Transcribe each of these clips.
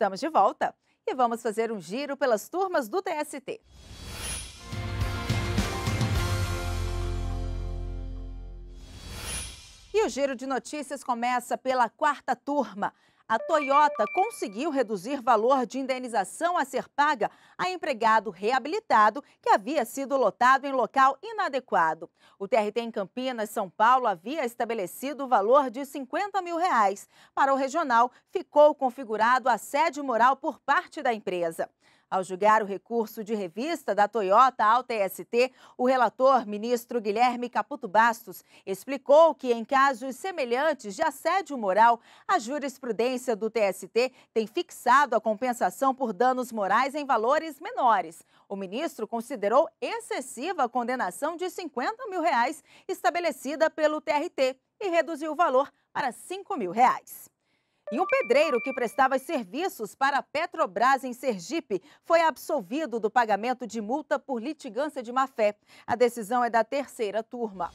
Estamos de volta e vamos fazer um giro pelas turmas do TST. E o giro de notícias começa pela quarta turma. A Toyota conseguiu reduzir valor de indenização a ser paga a empregado reabilitado que havia sido lotado em local inadequado. O TRT em Campinas, São Paulo, havia estabelecido o valor de R$50 mil. Para o regional, ficou configurado assédio moral por parte da empresa. Ao julgar o recurso de revista da Toyota ao TST, o relator, ministro Guilherme Caputo Bastos, explicou que, em casos semelhantes de assédio moral, a jurisprudência do TST tem fixado a compensação por danos morais em valores menores. O ministro considerou excessiva a condenação de R$50 mil estabelecida pelo TRT e reduziu o valor para R$5 mil. E um pedreiro que prestava serviços para a Petrobras em Sergipe foi absolvido do pagamento de multa por litigância de má-fé. A decisão é da terceira turma.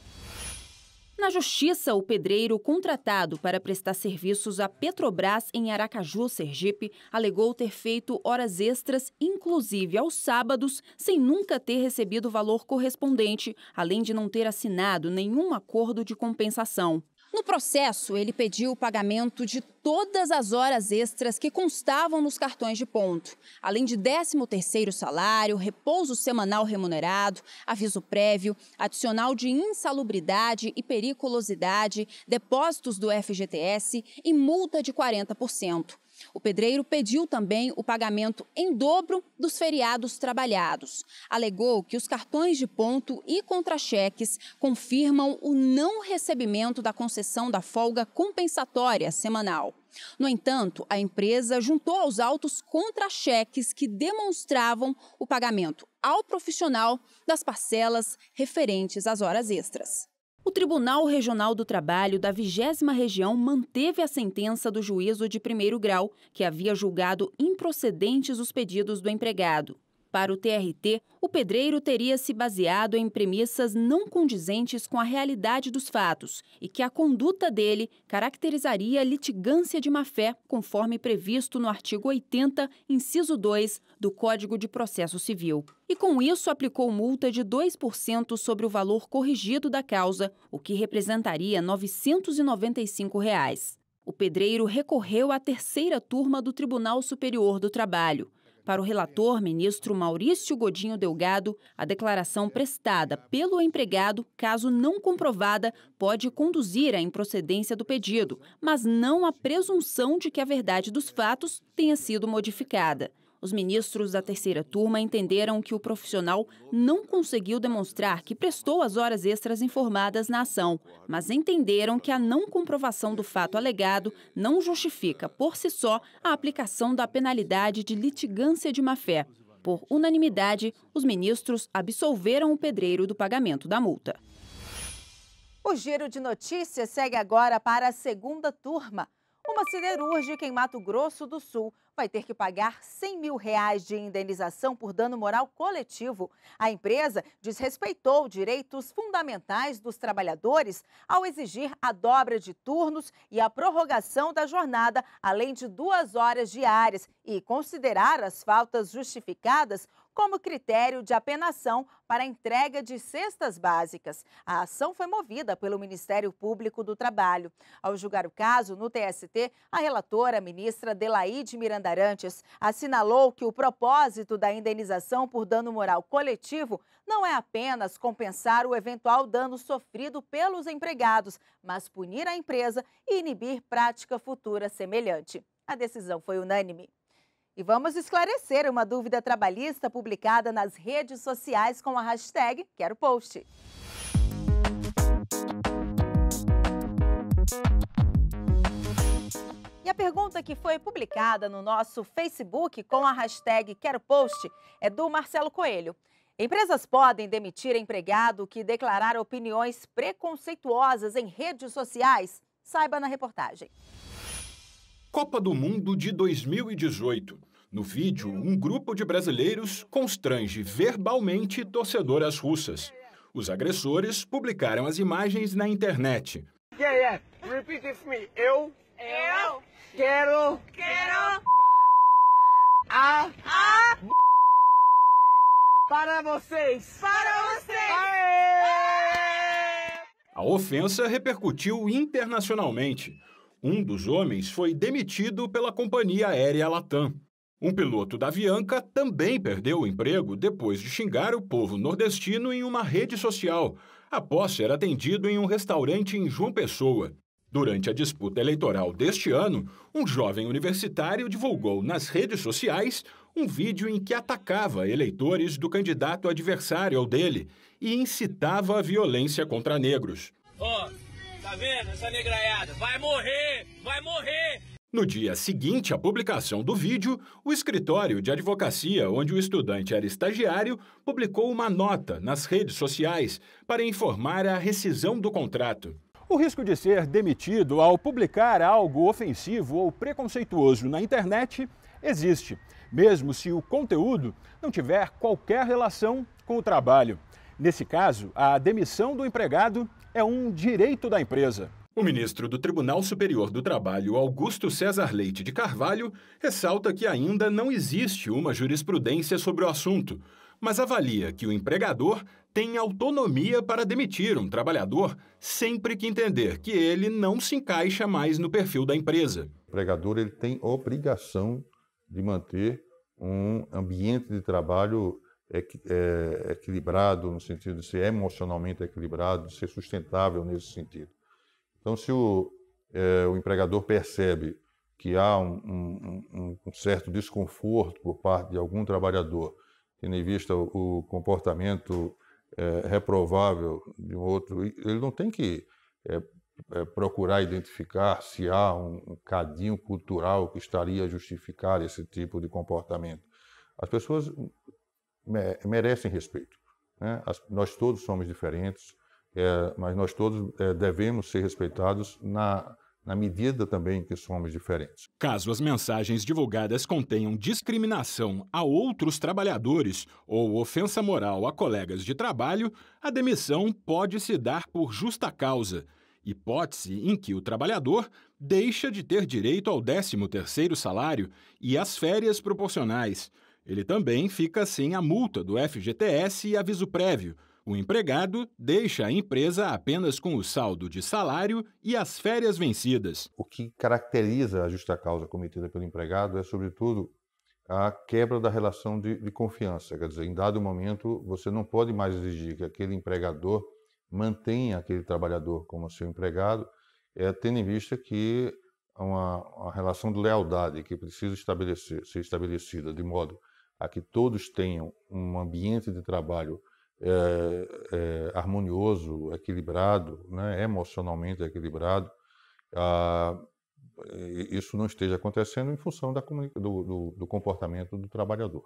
Na Justiça, o pedreiro contratado para prestar serviços à Petrobras em Aracaju, Sergipe, alegou ter feito horas extras, inclusive aos sábados, sem nunca ter recebido o valor correspondente, além de não ter assinado nenhum acordo de compensação. No processo, ele pediu o pagamento de todas as horas extras que constavam nos cartões de ponto, além de 13º salário, repouso semanal remunerado, aviso prévio, adicional de insalubridade e periculosidade, depósitos do FGTS e multa de 40%. O pedreiro pediu também o pagamento em dobro dos feriados trabalhados. Alegou que os cartões de ponto e contra-cheques confirmam o não recebimento da concessão da folga compensatória semanal. No entanto, a empresa juntou aos autos contra-cheques que demonstravam o pagamento ao profissional das parcelas referentes às horas extras. O Tribunal Regional do Trabalho da 20ª Região manteve a sentença do juízo de primeiro grau, que havia julgado improcedentes os pedidos do empregado. Para o TRT, o pedreiro teria se baseado em premissas não condizentes com a realidade dos fatos e que a conduta dele caracterizaria litigância de má-fé, conforme previsto no artigo 80, inciso 2 do Código de Processo Civil. E com isso aplicou multa de 2% sobre o valor corrigido da causa, o que representaria R$ 995. O pedreiro recorreu à terceira turma do Tribunal Superior do Trabalho. Para o relator, ministro Maurício Godinho Delgado, a declaração prestada pelo empregado, caso não comprovada, pode conduzir à improcedência do pedido, mas não à presunção de que a verdade dos fatos tenha sido modificada. Os ministros da terceira turma entenderam que o profissional não conseguiu demonstrar que prestou as horas extras informadas na ação, mas entenderam que a não comprovação do fato alegado não justifica, por si só, a aplicação da penalidade de litigância de má-fé. Por unanimidade, os ministros absolveram o pedreiro do pagamento da multa. O giro de notícias segue agora para a segunda turma. Uma siderúrgica em Mato Grosso do Sul vai ter que pagar R$100 mil de indenização por dano moral coletivo. A empresa desrespeitou direitos fundamentais dos trabalhadores ao exigir a dobra de turnos e a prorrogação da jornada, além de 2 horas diárias, e considerar as faltas justificadas como critério de apenação para a entrega de cestas básicas. A ação foi movida pelo Ministério Público do Trabalho. Ao julgar o caso no TST, a relatora, ministra Delaide Miranda Arantes, assinalou que o propósito da indenização por dano moral coletivo não é apenas compensar o eventual dano sofrido pelos empregados, mas punir a empresa e inibir prática futura semelhante. A decisão foi unânime. E vamos esclarecer uma dúvida trabalhista publicada nas redes sociais com a hashtag #QueroPost. E a pergunta que foi publicada no nosso Facebook com a hashtag #QueroPost é do Marcelo Coelho. Empresas podem demitir empregado que declarar opiniões preconceituosas em redes sociais? Saiba na reportagem. Copa do Mundo de 2018. No vídeo, um grupo de brasileiros constrange verbalmente torcedoras russas. Os agressores publicaram as imagens na internet. Repeat with me. Eu quero Para vocês! Para vocês! A ofensa repercutiu internacionalmente. Um dos homens foi demitido pela companhia aérea Latam. Um piloto da Avianca também perdeu o emprego depois de xingar o povo nordestino em uma rede social, após ser atendido em um restaurante em João Pessoa. Durante a disputa eleitoral deste ano, um jovem universitário divulgou nas redes sociais um vídeo em que atacava eleitores do candidato adversário ao dele e incitava a violência contra negros. Tá vendo essa negraiada? Vai morrer! Vai morrer! No dia seguinte à publicação do vídeo, o escritório de advocacia onde o estudante era estagiário publicou uma nota nas redes sociais para informar a rescisão do contrato. O risco de ser demitido ao publicar algo ofensivo ou preconceituoso na internet existe, mesmo se o conteúdo não tiver qualquer relação com o trabalho. Nesse caso, a demissão do empregado é um direito da empresa. O ministro do Tribunal Superior do Trabalho, Augusto César Leite de Carvalho, ressalta que ainda não existe uma jurisprudência sobre o assunto, mas avalia que o empregador tem autonomia para demitir um trabalhador sempre que entender que ele não se encaixa mais no perfil da empresa. O empregador ele tem obrigação de manter um ambiente de trabalho equilibrado, no sentido de ser emocionalmente equilibrado, de ser sustentável nesse sentido. Então, se o empregador percebe que há um certo desconforto por parte de algum trabalhador, tendo em vista o comportamento reprovável de um outro, ele não tem que procurar identificar se há um cadinho cultural que estaria a justificar esse tipo de comportamento. As pessoas merecem respeito, né? Nós todos somos diferentes, mas nós todos devemos ser respeitados na medida também que somos diferentes. Caso as mensagens divulgadas contenham discriminação a outros trabalhadores ou ofensa moral a colegas de trabalho, a demissão pode se dar por justa causa, hipótese em que o trabalhador deixa de ter direito ao 13º salário e às férias proporcionais. Ele também fica sem a multa do FGTS e aviso prévio. O empregado deixa a empresa apenas com o saldo de salário e as férias vencidas. O que caracteriza a justa causa cometida pelo empregado é, sobretudo, a quebra da relação de confiança. Quer dizer, em dado momento, você não pode mais exigir que aquele empregador mantenha aquele trabalhador como seu empregado, tendo em vista que uma relação de lealdade que precisa ser estabelecida de modo a que todos tenham um ambiente de trabalho harmonioso, equilibrado, né, emocionalmente equilibrado, isso não esteja acontecendo em função do comportamento do trabalhador.